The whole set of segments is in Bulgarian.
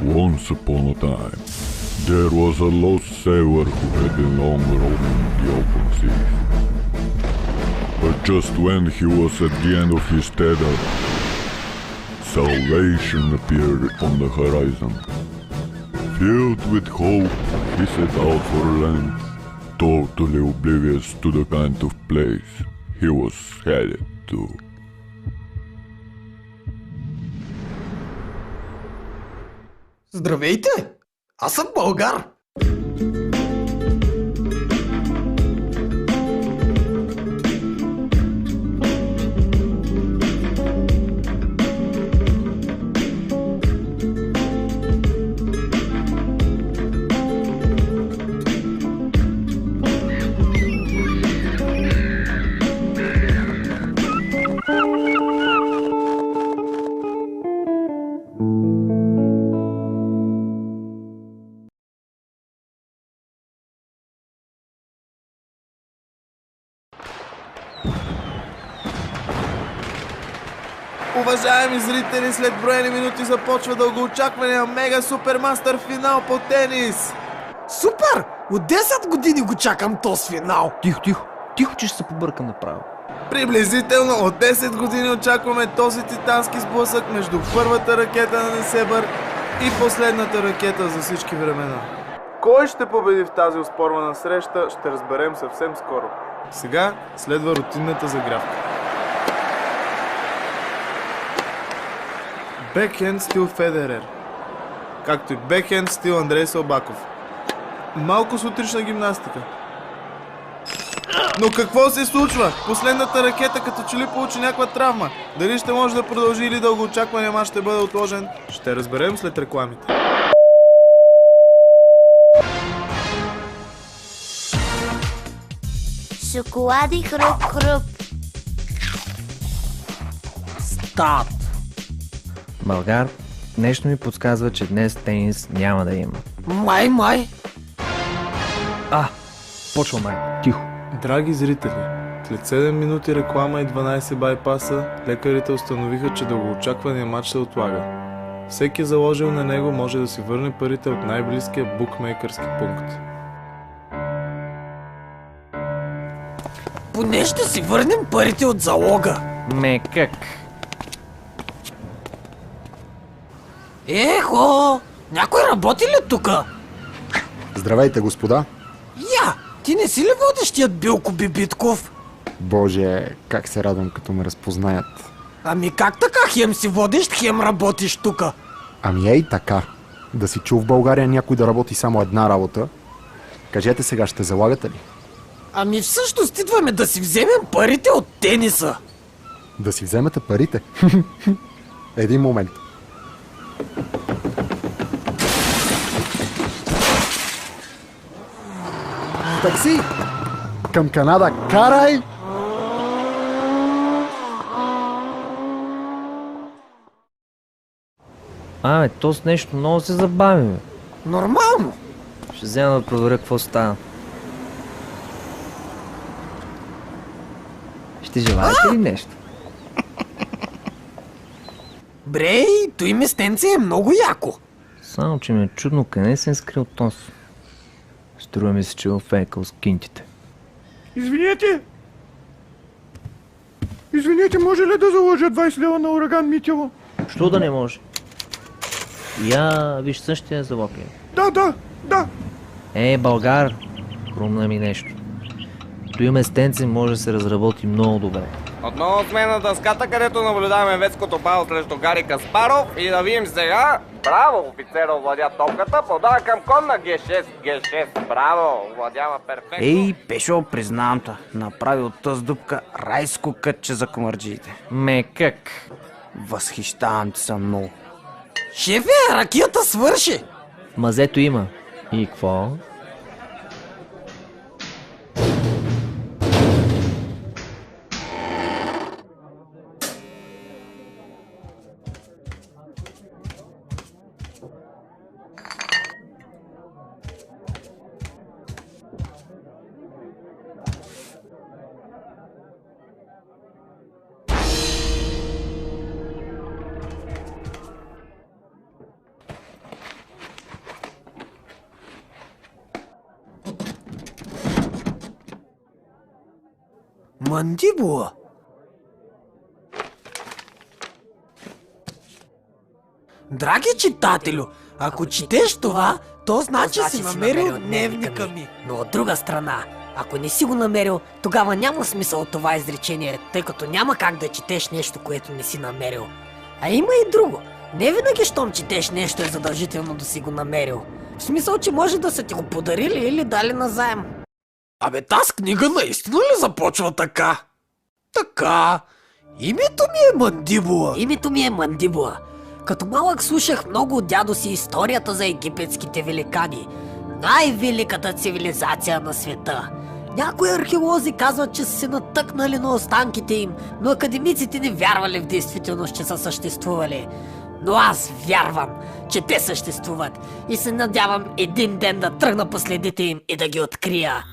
Once upon a time, there was a lost sailor who had been long roaming the open seas. But just when he was at the end of his tether, salvation appeared on the horizon. Filled with hope, he set out for land, totally oblivious to the kind of place he was headed to. Здравейте! Аз съм Българ! Уважаеми зрители, след броени минути започва дългоочаквания мега супермастър финал по тенис! Супер! От 10 години го чакам този финал! Тихо, че ще се побъркам направо. Приблизително от 10 години очакваме този титански сблъсък между първата ракета на Несебър и последната ракета за всички времена. Кой ще победи в тази оспорвана среща, ще разберем съвсем скоро. Сега следва рутинната загрявка. Бекхенд стил Федерер, както и бекхенд стил Андрей Салбаков. Малко сутрешна гимнастика. Но какво се случва? Последната ракета като че ли получи някаква травма. Дали ще може да продължи или дългоочаквания мач ще бъде отложен, ще разберем след рекламите. Шоколади хруп-хруп. Стат! Българ, нещо ми подсказва, че днес тенис няма да има. Май! Почва май. Тихо. Драги зрители, след 7 минути реклама и 12 байпаса, лекарите установиха, че дългоочаквания матч се отлага. Всеки заложил на него може да си върне парите от най-близкия букмейкърски пункт. Поне ще си върнем парите от залога! Как? Ехо! Някой работи ли тука? Здравейте, господа! Ти не си ли водещият Билко Бибитков? Боже, как се радвам, като ме разпознаят. Ами как така? Хем си водещ, хем работиш тука. Ами ей така. Да си чул в България някой да работи само една работа. Кажете сега, ще залагате ли? Ами всъщност идваме да си вземем парите от тениса. Да си вземете парите? Един момент. Такси! Към Канада, карай! То с нещо много се забави, бе. Нормално. Ще взема да проверя какво става. Ще желаете ли нещо? Брей, той местенце е много яко. Само, че ми е чудно къде се е скрил Тос. Струва ми се, че е фейкал с кинтите. Извинете, може ли да заложа 20 лева на ураган Митево? Що да не може? Виж същия залог ли? Да. Българ, хрумна ми нещо. Той местенце може да се разработи много добре. Отново сме на дъската, където наблюдаваме ветското пало срещу Гари Каспаров и да видим сега. Браво, офицер овладя топката, подава към кон на G6, браво, овладява перфектно. Пешо, признавам те, направи от тази дупка райско кътче за комарджиите. Как? Възхищавам ти се много. Шефе, ракията свърши. Мазето има. И какво? Мандибула? Драги читателю, ако четеш това, то значи си намерил дневника ми. Но от друга страна, ако не си го намерил, тогава няма смисъл от това изречение, тъй като няма как да четеш нещо, което не си намерил. А има и друго. Не винаги, щом четеш нещо, е задължително да си го намерил. В смисъл, че може да са ти го подарили или дали назаем. Абе, таз книга наистина ли започва така? Така. Името ми е Мандибула. Името ми е Мандибула. Като малък слушах много от дядо си историята за египетските великани. Най-великата цивилизация на света. Някои археолози казват, че са се натъкнали на останките им, но академиците не вярвали в действителност, че са съществували. Но аз вярвам, че те съществуват и се надявам един ден да тръгна по следите им и да ги открия.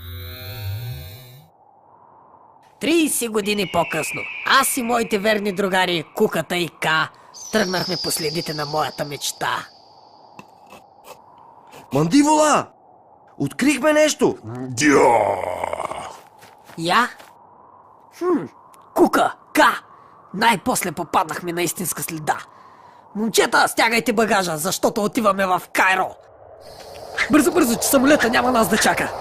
30 години по-късно, аз и моите верни другари, Куката и Ка, тръгнахме по следите на моята мечта. Мандибула! Открихме нещо! Я? Кука, Ка! Най-после попаднахме на истинска следа. Момчета, стягайте багажа, защото отиваме в Кайро. Бързо, бързо, че самолета няма нас да чака.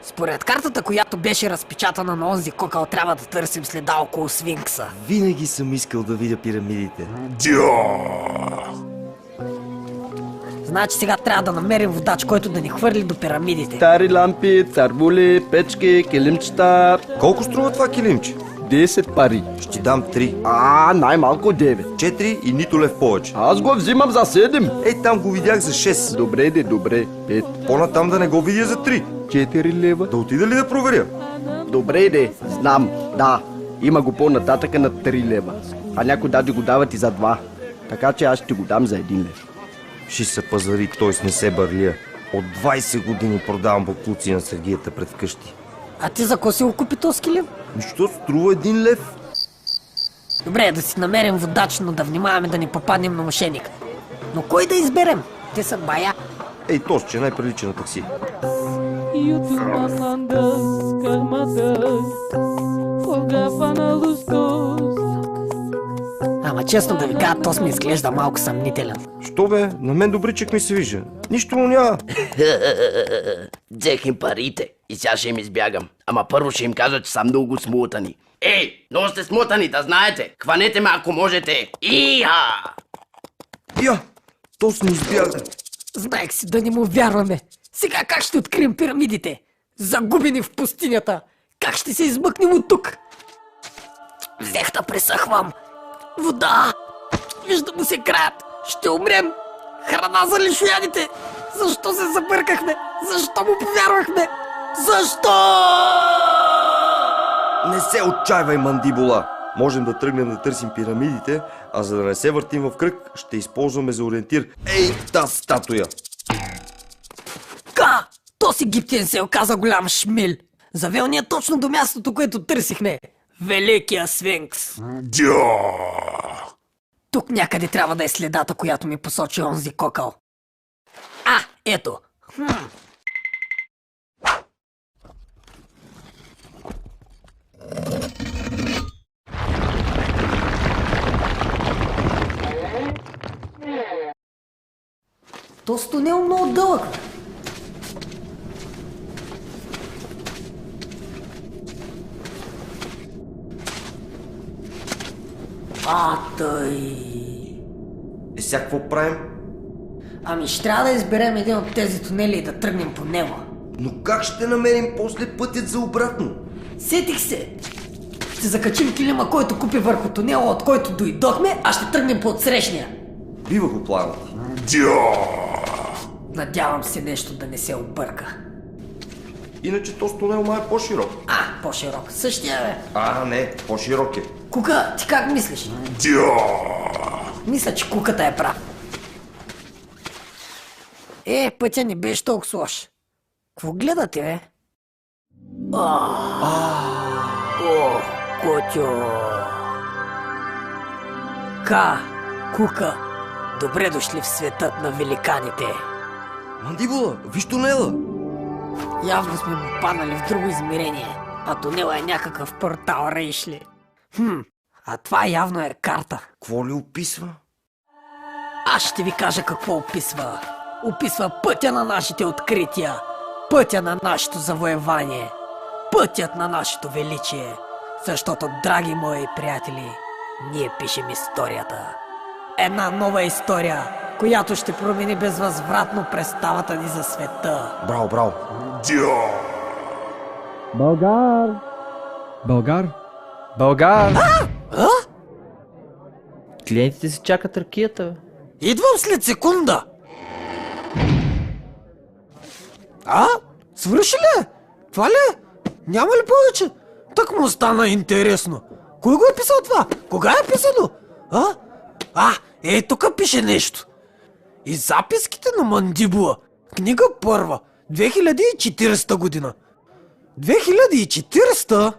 Според картата, която беше разпечатана на онзи кокъл, трябва да търсим следа около Сфинкса. Винаги съм искал да видя пирамидите. Значи сега трябва да намерим водач, който да ни хвърли до пирамидите. Стари лампи, царбули, печки, килимчета. Колко струва това килимче? 10 пари. Ще дам 3. Най-малко 9. 4 и нито лев повече. Аз го взимам за 7. Ей, там го видях за 6. Добре, 5. По-натам да не го видя за 3. 4 лева. Да отида ли да проверя? Добре, знам, да. Има го по-нататъка на 3 лева. А някой даде го дават и за 2. Така че аз ще го дам за 1 лев. Ще се пазари, той с не се бърлия. От 20 години продавам буклуци на Сергията пред къщи. А ти за ко си го купи този килим? Нищо струва 1 лев. Добре, да си намерим водач, но да внимаваме да не попаднем на мошеник. Но кой да изберем? Те са бая. Ей, този, че най-прилича на такси. Ама честно да ви кажа, то ми изглежда малко съмнителен. Що бе? На мен добричък ми се вижда. Нищо му няма. Взех им парите и сега ще им избягам. Ама първо ще им кажа, че са много смутани. Ей, много сте смутани, да знаете. Хванете ме, ако можете. То с ни избяга. Знаех си да не му вярваме. Сега как ще открием пирамидите? Загубени в пустинята. Как ще се измъкнем от тук? Взех да пресъхвам. Вода! Вижда му се краят. Ще умрем. Храна за лишоядите. Защо се забъркахме? Защо му повярвахме? Защо? Не се отчайвай, Мандибула. Можем да тръгнем да търсим пирамидите, а за да не се въртим в кръг, ще използваме за ориентир. Ей, тази статуя! Ка! Този египтян се оказа голям шмил. Завел ни точно до мястото, което търсихме. Великия Сфинкс. Тук някъде трябва да е следата, която ми посочи онзи кокъл. Ето. Този тунел много дълъг. Тъй. Сега какво правим? Ами ще трябва да изберем един от тези тунели и да тръгнем по него. Но как ще намерим после пътят за обратно? Сетих се! Ще закачим килима, който купи върху тунела, от който дойдохме, а ще тръгнем по отсрещния. Бива го планът. Надявам се нещо да не се обърка. Иначе този тунел май е по-широк. По-широк. Същия бе. Не, по-широк е. Кука, ти как мислиш? Мисля, че Куката е прав. Пътя не беше толкова лош. Какво гледате, бе? Котю! Ка, Кука, добре дошли в светът на великаните. Мандибула, виж тунела! Явно сме му паднали в друго измерение, а тунела е някакъв портал, рейшли. А това явно е карта. Какво ли описва? Аз ще ви кажа какво описва. Описва пътя на нашите открития, пътя на нашето завоевание, пътят на нашето величие. Защото, драги мои приятели, ние пишем историята. Една нова история, която ще промени безвъзвратно представата ни за света. Браво, браво. Българ! Българ! Българ! А? Клиентите си чакат ракията, бе. Идвам след секунда! Свърши ли? Това ли? Няма ли повече? Так му стана интересно. Кой го е писал това? Кога е писано? Тук пише нещо. И записките на Мандибула. Книга първа. 2040 година. 2040?